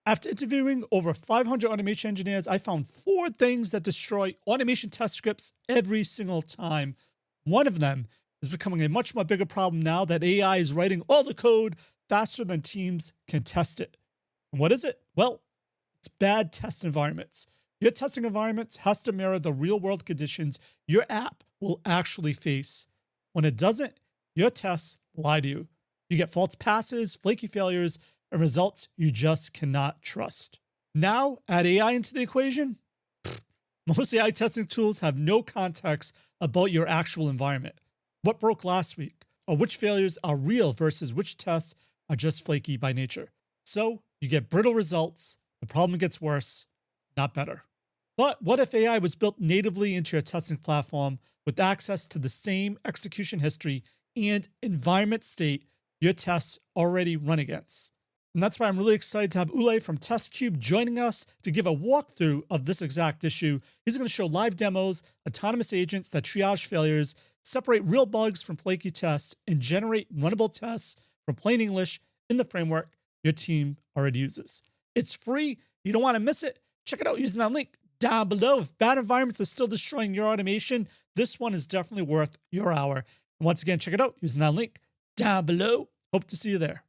After interviewing over 500 automation engineers, I found 4 things that destroy automation test scripts every single time. One of them is becoming a much more bigger problem now that AI is writing all the code faster than teams can test it. And what is it? Well, it's bad test environments. Your testing environments has to mirror the real world conditions your app will actually face. When it doesn't, your tests lie to you. You get false passes, flaky failures, and results you just cannot trust. Now, add AI into the equation. Most AI testing tools have no context about your actual environment. What broke last week, or which failures are real versus which tests are just flaky by nature. So you get brittle results, the problem gets worse, not better. But what if AI was built natively into your testing platform with access to the same execution history and environment state your tests already run against? And that's why I'm really excited to have Ole from Testkube joining us to give a walkthrough of this exact issue. He's going to show live demos, autonomous agents that triage failures, separate real bugs from flaky tests, and generate runnable tests from plain English in the framework your team already uses. It's free. You don't want to miss it. Check it out using that link down below. If bad environments are still destroying your automation, this one is definitely worth your hour. And once again, check it out using that link down below. Hope to see you there.